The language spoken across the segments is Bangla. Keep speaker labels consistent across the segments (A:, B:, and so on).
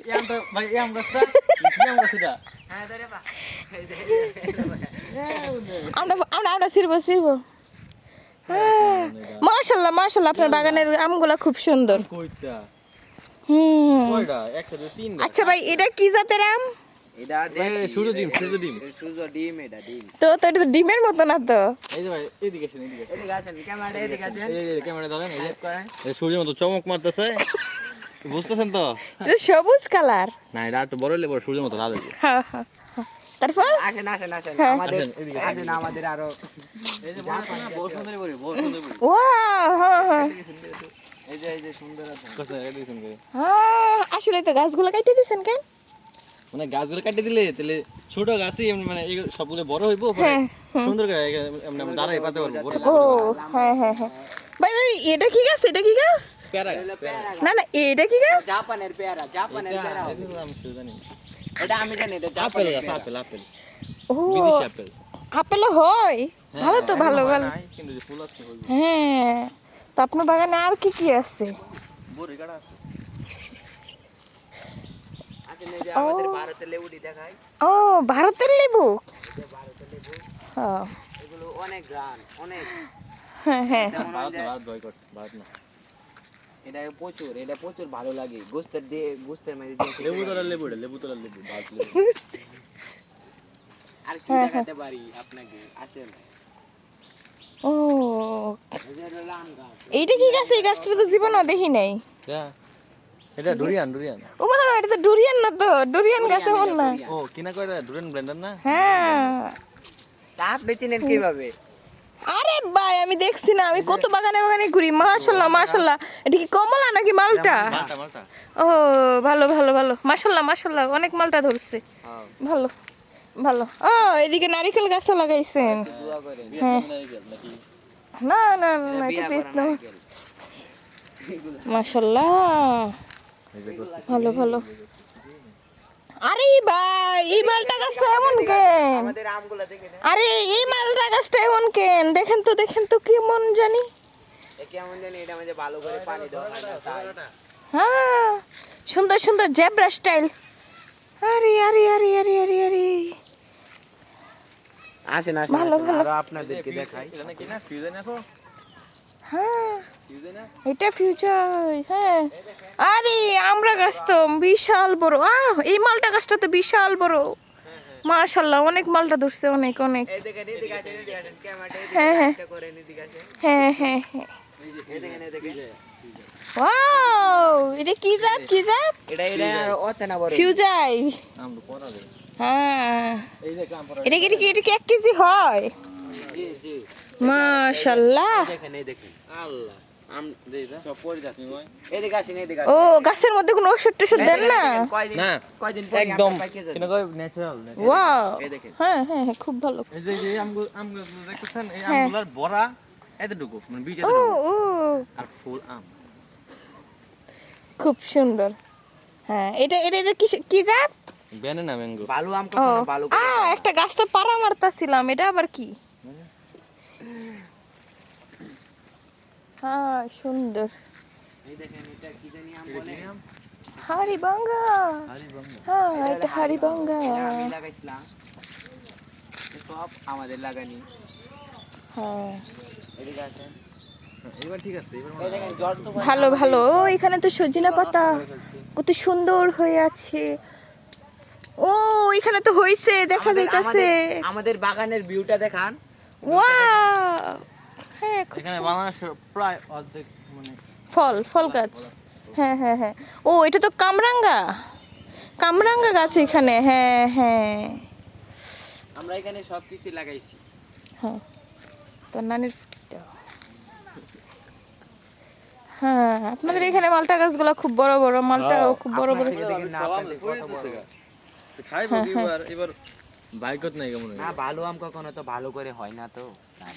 A: আমটা ভাই আম গাছটা আম গাছটা
B: হ্যাঁ ধরে পা
C: আমরা আমরা আমরা ছিড়বো হ্যাঁ মাশাআল্লাহ মাশাআল্লাহ আপনার বাগানের আমগুলা খুব সুন্দর
A: কইটা
C: হুম
A: কয়টা একটা দুই তিনটা
C: আচ্ছা ভাই এটা কি জাতের আম
B: এটা
A: সূর্য ডিম
B: সূর্য ডিম এটা ডিম
C: তো এটা তো ডিমের মতো না তো
A: এই যে ভাই এদিকে আসেন
B: এদিকে আসেন ক্যামেরাটা এদিকে আসেন
A: এই যে ক্যামেরা ধরেন এই যে
B: করেন
A: এই সূর্যের মতো চমক মারতেছে বুঝতেছেন তো
C: এটা সবুজ কালার
A: না এটা একটু বড় হলে বড় সূর্যের মতো লাল হয়ে
C: হ্যাঁ হ্যাঁ হ্যাঁ। তারপর
B: আসেন আসেন আসেন
C: হ্যাঁ।
B: আমাদের
A: আসেন, এদিকে
B: আসেন আমাদের আরো
A: এই যে বড় সুন্দরী বড় সুন্দরী
C: ওয়াও হ্যাঁ হ্যাঁ
B: এই যে সুন্দর আছে
A: কত এদিকে শুন করে
C: হ্যাঁ, আসলে তো গাছগুলো কেটে দিছেন কেন
A: মানে গাছগুলো কাটে দিলে তাহলে ছোট গাছই এমনি মানে এই সবগুলো বড় হইবো পরে
C: হ্যাঁ,
A: সুন্দর করে এমনি আমরা দাঁড়াই পাতে পারবো বড়
C: ও হ্যাঁ হ্যাঁ হ্যাঁ ভাই ভাই এটা কি গাছ এটা কি গাছ
A: প্যারা
C: না না এটা কি গাছ
B: জাপানের পেয়ারা জাপানের পেয়ারা হবে।
A: আমি তো জানি
B: এটা আমি জানি এটা
A: আপেল
B: জাপানের
A: গাছ
B: পেয়ারা।
A: আপেল
C: ও
A: বিদেশি আপেল
C: আপেল হয় ভালো তো
A: হ্যাঁ,
C: ভালো
A: এখনো হয়
C: ভালো
A: নাই, কিন্তু যে ফুল আছে হইবো
C: হ্যাঁ তো আপনার বাগানে আর কি কি আছে
A: বড় গাড়া আছে
B: আসেন এই যে আমাদের ভারতের লেবুটি দেখাই
C: ও ভারতের লেবু
B: এই যে ভারতের লেবু
C: হ্যাঁ
B: এগুলো অনেক গ্রান অনেক
C: হ্যাঁ হ্যাঁ
B: যেমন
A: ভারত
B: আমাদের-
A: না ভারত বয়কট ভারত না
B: এটা প্রচুর ভালো লাগে গোস্তের দিয়ে গোস্তের মধ্যে দিয়ে খেতে
A: লেবু
B: পারি।
A: তোলার লেবু লেবু তোলার লেবু ভারত লেবু
B: আর কি দেখাতে পারি আপনাকে আসেন
C: ও
B: এই যে হলো আম গাছ
C: এইটা কি গাছ এই গাছটা তো জীবনও দেখি নাই
A: হ্যাঁ এটা ডুরিয়ান ডুরিয়ান
C: ও মনে হয় এটা তো ডুরিয়ান না তো ডুরিয়ান গাছ এমন না
A: ও কিনা কয়টা ডুরিয়ান ব্লেন্ডার না
C: হ্যাঁ
B: তা আপনি চিনেন কিভাবে
C: আরে ভাই আমি দেখছি না আমি কত বাগানে বাগানে ঘুরি মাশাল্লাহ মাশাল্লাহ এটা কি কমলা নাকি মালটা
A: মালটা মালটা
C: ও ভালো ভালো ভালো মাশাল্লাহ মাশাল্লাহ অনেক মালটা ধরছে
B: হ্যাঁ
C: ভালো ভালো ও এদিকে নারকেল গাছও লাগাইছেন
B: দোয়া করেন
C: হ্যাঁ
A: নাকি
C: না না না এটা
B: বিয়া করা
C: ভিয়েতনাম
B: নারকেল।
C: মাশাল্লাহ ভালো ভালো আরে ভাই এই মালটা গাছটা এমন কেন
B: আমাদের আমগুলা দেখে নেন
C: আরে এই মালটা গাছটা এমন কেন দেখেন তো কেমন জানি
B: এ কেমন জানি এটা মধ্যে ভালো করে পানি দেওয়া হয় না তাই
C: হ্যাঁ সুন্দর সুন্দর জেব্রা স্টাইল আরে আরে আরে আরে আরে আরে
B: আসেন আসেন
C: ভালো,
B: আসেন,
C: ভালো।
B: আরো আপনাদেরকে দেখাই
A: এটা নাকি না ফিউজে না তো
C: হ্যাঁ
A: ফিউজে না
C: এটা ফিউচার হ্যাঁ আরে আমরা গাছ তো বিশাল বড় এই মালটা গাছটা তো বিশাল বড় মাশাল্লাহ অনেক মালটা ধরছে অনেক অনেক
B: এই দেখেন এদিকে আসেন ক্যামেরাটা
C: হ্যাঁ, হ্যাঁ।
B: এদিকে করেন এদিকে আসেন
C: হ্যাঁ হ্যাঁ হ্যাঁ
B: এই দেখেন এই দেখেন
C: ওয়াও এটা কি জাত
B: এটা আর অচেনা বড়
C: ফিউজাই
A: আমরা পড়া দে
C: হ্যাঁ
A: এই যে কাম পড়া
C: এটা কি 1 কেজি হয়
B: জি জি
C: মাশাল্লাহ
B: দেখেন এই দেখেন
A: আল্লাহ আম দে দা
B: সব পড়ে যাচ্ছে
A: তুমি
B: এদিকে আসেন এদিকে
C: ও গাছের মধ্যে কোনো ওষুধ টষুধ দেন না
B: কয়দিন
A: না
B: কয়দিন পরে
A: একদম
B: আমরা পাইকে যাবো।
A: কিনা কয় ন্যাচারাল
C: ওয়াও
B: এই দেখেন
C: হ্যাঁ হ্যাঁ হ্যাঁ, খুব ভালো
A: এই যে এই আমগুলো দেখতেছেন এই
C: হ্যাঁ।
A: আমগুলার বড়া এতটুকু মানে বীজ
C: ও
A: এতটুকু
C: ও
A: আর ফুল আম
C: খুব সুন্দর হ্যাঁ এটা এটা এটা কি জাত
A: ব্যানানা ম্যাঙ্গো
B: ভালো আম
C: ও
B: কখনো ভালো করে
C: একটা গাছটা পাড়া মারতাছিলাম এটা আবার কি হ্যাঁ সুন্দর
B: এই দেখেন এটা কি জানি আম বলে
C: হাড়িভাঙ্গা হ্যাঁ এটা হাড়িভাঙ্গা
B: এটা আমি লাগাইছিলাম এ সব আমাদের লাগানি
C: হ্যাঁ
B: এদিকে আসেন
A: এবার ঠিক আছে এবার
B: এই দেখেন জল তো
C: ভালো ভালো ও এখানে তো সজিনা পাতা কত সুন্দর হয়ে আছে ও এখানে তো হইছে দেখা যাইতাছে
B: আমাদের বাগানের ভিউটা দেখান
C: ওয়াও হ্যাঁ খুব
A: এখানে বাংলাদেশের প্রায় অর্ধেক মানে
C: ফল গাছ হ্যাঁ হ্যাঁ হ্যাঁ ও এটা তো কামরাঙ্গা গাছ এখানে হ্যাঁ হ্যাঁ
B: আমরা এখানে সবকিছু লাগাইছি
C: হ্যাঁ তোর নানির ফুটিটা হ্যাঁ আপনাদের এখানে মালটা গাছগুলো খুব বড় বড় মালটাও খুব বড় বড়
B: আপনার থেকে দেখেন না, আপনাদের কত বড়।
A: খাইবো কি এবার বাইকত নাই কেমন
B: না ভালো আম কখনো তো ভালো করে হয় না তো তাই।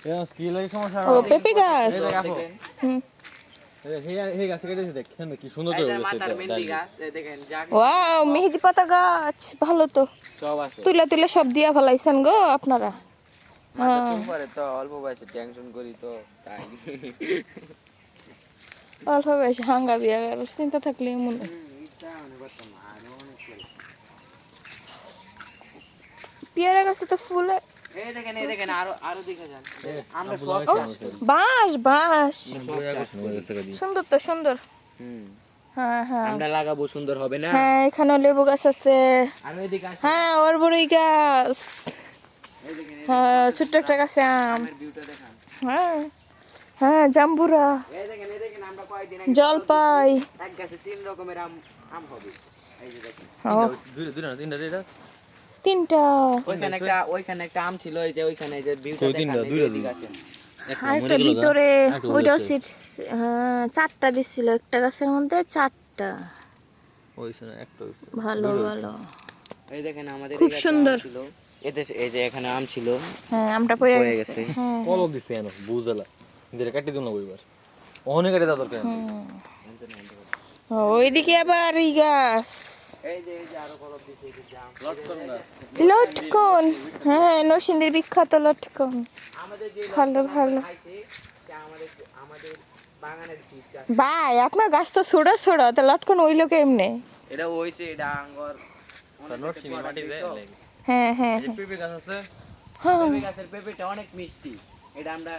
A: এরা কি লাগে সমস্যা
C: ও পেঁপে গাছ
B: দেখেন
C: হুম
A: হে গাছ কেটেছে দেখেন কি সুন্দর
B: এই
A: করে
B: যে
A: গেছে
B: মাথার মেহেন্দি গাছ এই দেখেন যা
C: ওয়াও মেহেদি পাতা গাছ ভালো তো
B: সব আছে
C: তুলে সব দিয়া ফেলাইছেন গো আপনারা
B: মাথা চুল পরে তো অল্প বয়সে টেনশন করি তো তাই
C: অল্প বয়সে হাঙ্গা বিয়া চিন্তা থাকলে এমন পেয়ারা গাছে তো ফুলে
B: এই দেখেন আরো আরো দেখে যান আমরা
A: আব্বু
B: সব
A: লাগাইছে
B: চাষ
A: আমাকে।
B: করি।
C: বাঁশ বাঁশ
A: হুম।
C: সুন্দর তো সুন্দর
B: হুম
C: হ্যাঁ হ্যাঁ
B: আমরা লাগাবো সুন্দর হবে না
C: হ্যাঁ এখানেও লেবু গাছ আছে
B: আর ওইদিকে আসেন
C: হ্যাঁ ওর বড়ই গাছ
B: এই দেখেন
C: হ্যাঁ ছোট্ট একটা গাছে আম
B: আমের ভিউটা দেখান
C: হ্যাঁ হ্যাঁ জাম্বুরা
B: এই দেখেন আমরা কয়েকদিন
C: জলপাই
B: এক গাছে 3 রকমের আম আম হবে এই যে দেখেন
C: ও
A: দুইটা না তিনটা এটা
C: তিনটা
B: ওইখানে একটা আম ছিল এই যে ওইখানে এই যে ভিউটা
A: কই তিনটা?
B: দেখান
A: দুইটা
B: এদিকে আসেন
C: আর একটা ভিতরে
A: একটা
C: ওইটাও
A: বলেছে।
C: সিট হ্যাঁ চারটা দিছিল একটা গাছের মধ্যে চারটা
A: ওইছে না একটা হইছে
C: ভালো ভালো
B: এই দেখেন আমাদের
C: খুব
B: এই গাছে
C: সুন্দর।
B: আম ছিল এতে এই যে এখানে আম ছিল
C: হ্যাঁ আমটা পড়ে
B: পড়ে
C: গেছে
B: গেছে।
C: হ্যাঁ
A: কলম দিছে এনো বুঝলা যেটা কাটি দিন না কইবার অনেক কাটি দাও দরকার নেই।
C: ওইদিকে আবার এই গাছ
B: এই যে আরো কলম দিছে এই যে জাম
C: লটকন হ্যাঁ নরসিংদীর বিখ্যাত লটকন
B: আমাদের যে
C: ভালো ভালো
B: খাইছে তা আমাদের বাগানের বীজ চাষ
C: ভাই আপনার গাছ তো ছোড়া ছোড়া তা লটকন ওইলো কেমনে
B: এটা হইছে এটা আঙ্গর
A: তা নরসিংদী মাটি দেয় লাগে
C: হ্যাঁ হ্যাঁ
A: এই পেঁপে গাছ আছে
C: হ্যাঁ
B: পেঁপে গাছের পেঁপেটা অনেক মিষ্টি এটা আমরা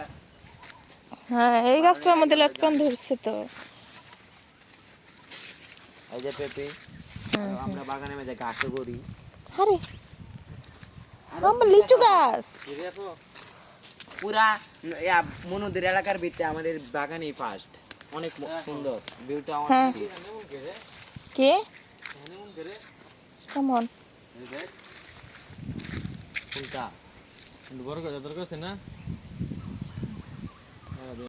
C: হ্যাঁ এই গাছটার মধ্যে লটকন ধরছে তো
B: এই যে পেঁপে আর আমরা বাগানের মধ্যে গাছও করি
C: আরে আমার লিচু গাছ
B: পুরা মনুদের এলাকার ভিতরে আমাদের বাগানই ফার্স্ট অনেক সুন্দর ভিউটা
C: হ্যাঁ
B: অনেক
C: কে কেমন
B: কোনটা
A: বড় করে দরকার আছে না